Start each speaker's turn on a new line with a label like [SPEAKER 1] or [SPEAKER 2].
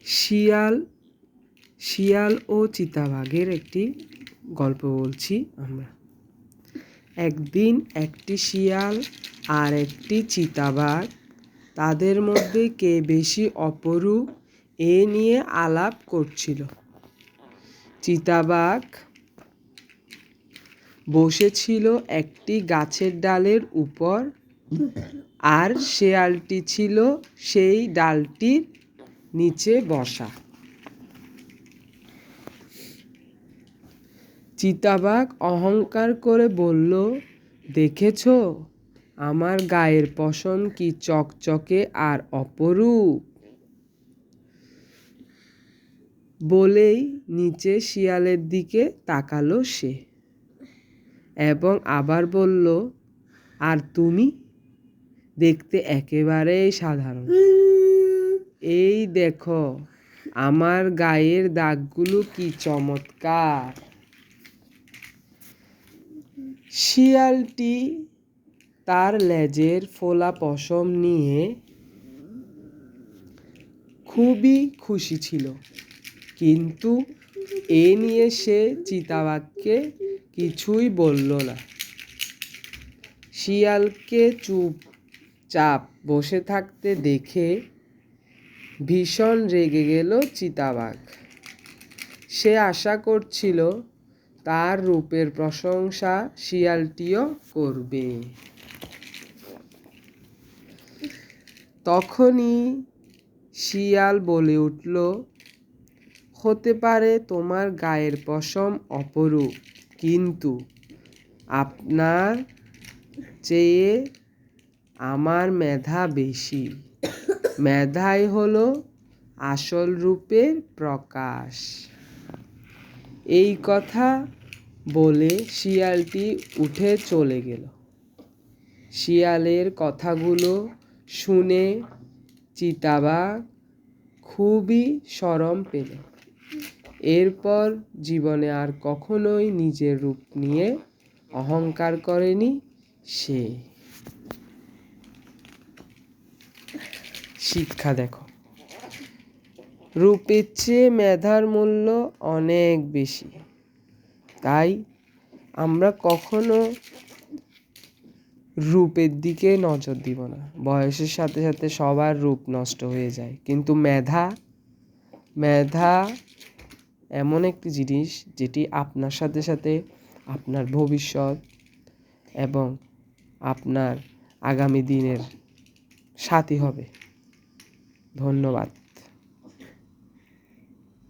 [SPEAKER 1] শিয়াল ও চিতাবাঘের একটি গল্প বলছি আমরা। একদিন একটি শিয়াল আর একটি চিতাবাঘ তাদের মধ্যে কে বেশি অপরূপ এ নিয়ে আলাপ করছিল। চিতাবাঘ বসেছিল একটি গাছের ডালের উপর, আর শেয়ালটি ছিল সেই ডালটির নিচে বসা। চিতাবাঘ অহংকার করে বলল, দেখেছো আমার গায়ের পশম কি চকচকে আর অপরূপ। বলেই নিচে শিয়ালের দিকে তাকালো সে, এবং আবার বলল, আর তুমি দেখতে একেবারেই সাধারণ। এই দেখো আমার গায়ের দাগগুলো কি চমৎকার। শিয়ালটি তার লেজের ফোলা পশম নিয়ে খুবই খুশি ছিল, কিন্তু এ নিয়ে সে চিতাবাঘকে কিছুই বলল না। শিয়ালকে চুপচাপ বসে থাকতে দেখে ভীষণ রেগে গেল চিতাবাঘ। সে আশা করছিল তার রূপের প্রশংসা শিয়ালটিও করবে। তখনই শিয়াল বলে উঠল, হতে পারে তোমার গায়ের পশম অপরূপ, কিন্তু আপনার চেয়ে আমার মেধা বেশি। মেধাই হলো আসল রূপের প্রকাশ। এই কথা বলে শিয়ালটি উঠে চলে গেল। শিয়ালের কথাগুলো শুনে চিতাবাঘ খুবই শরম পেল। এরপর জীবনে আর কখনোই নিজের রূপ নিয়ে অহংকার করেনি সে। শিক্ষা দেখো, রূপের চেয়ে মেধার মূল্য অনেক বেশি। তাই আমরা কখনো রূপের দিকে নজর দিব না। বয়সের সাথে সাথে সবার রূপ নষ্ট হয়ে যায়, কিন্তু মেধা এমন একটি জিনিস যেটি আপনার সাথে সাথে আপনার ভবিষ্যৎ এবং আপনার আগামী দিনের সাথী হবে। ধন্যবাদ।